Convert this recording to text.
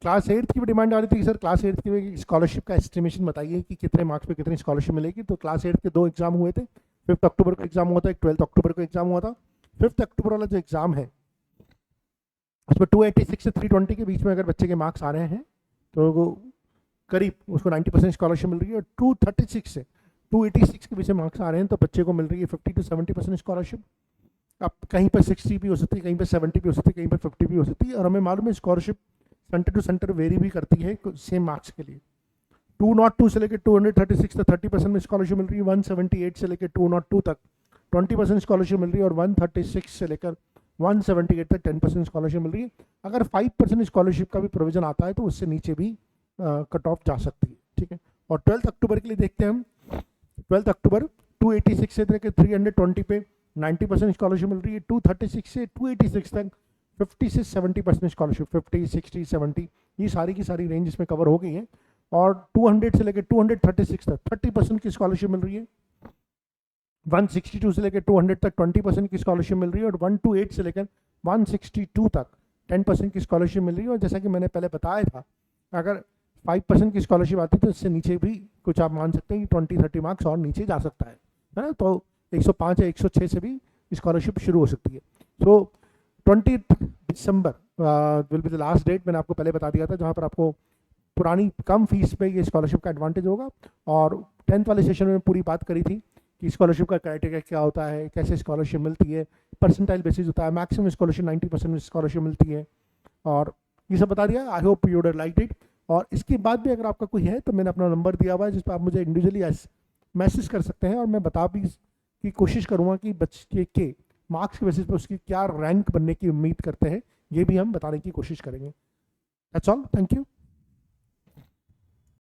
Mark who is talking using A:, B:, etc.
A: Class 8 की भी demand आ रही थी कि सर क्लास 8 की स्कॉलरशिप का एस्टिमेशन बताइए कि कितने मार्क्स पे कितनी स्कॉलरशिप मिलेगी। तो क्लास 8 के 2 एग्जाम हुए थे, 5 अक्टूबर को एग्जाम हुआ था, एक 12 अक्टूबर को एग्जाम हुआ था। 5 अक्टूबर वाला जो एग्जाम है उसमें 286 से 320 के बीच में अगर बच्चे के मार्क्स आ रहे हैं तो वो करीब उसको 90% स्कॉलरशिप मिल रही है। और 236 से 286 के बीच में मार्क्स आ रहे हैं तो बच्चे को मिल रही है 50 to 70% स्कॉलरशिप। अब कहीं पर 60 भी हो सकती है, कहीं पर 70 भी हो सकती है, कहीं पर 50 भी हो सकती है। और हमें मालूम है scholarship centre to centre vary भी करती है सेम मार्क्स के लिए। 202 से लेकर 236 तक 30% में स्कॉलरशिप मिल रही है, 178 से लेकर 202 तक 20% स्कॉलरशिप मिल रही है, और 136 से लेकर 178 तक 10% स्कॉलरशिप मिल रही है। अगर 5% स्कॉलरशिप का भी प्रोविजन आता है तो उससे नीचे भी कट ऑफ जा सकती है, ठीक है। और 12 अक्टूबर के लिए देखते हैं हम। 12 अक्टूबर 286 से लेकर 320 पे 90% स्कॉलरशिप मिल रही है। 236 से 286 तक 50 से 70% स्कॉलरशिप, 50, 60, 70, ये सारी की सारी रेंज इसमें कवर हो गई है। और 200 से लेकर 236 तक 30% की स्कॉलरशिप मिल रही है। 162 से लेकर 200 तक 20% की स्कॉलरशिप मिल रही है। और 128 से लेकर 162 तक 10% की स्कॉलरशिप मिल रही है। और जैसा कि मैंने पहले बताया था, अगर 5% की स्कॉलरशिप आती है तो इससे नीचे भी कुछ आप मान सकते हैं कि 20-30 मार्क्स और नीचे जा सकता है ना। तो 105 या 106 से भी स्कॉलरशिप शुरू हो सकती है। So 20 December will be the last date, मैंने आपको पहले बता दिया था, जहाँ पर आपको पुरानी कम फीस पे ये स्कॉलरशिप का एडवांटेज होगा। और 10th वाले सेशन में पूरी बात करी थी कि स्कॉलरशिप का क्राइटेरिया क्या होता है, कैसे स्कॉलरशिप मिलती है, परसेंटाइल बेसिस होता है, मैक्सिमम स्कॉलरशिप 90% स्कॉलरशिप मिलती है, और ये सब बता दिया। I hope you would like it. और इसके बाद भी अगर आपका कोई है तो मैंने अपना नंबर दिया हुआ है जिस पर आप मुझे इंडिविजुअली मैसेज कर सकते हैं, और मैं बता भी की कोशिश करूँगा कि बच्चे के मार्क्स के बेसिस पर उसकी क्या रैंक बनने की उम्मीद करते हैं, ये भी हम बताने की कोशिश करेंगे। That's all, thank you.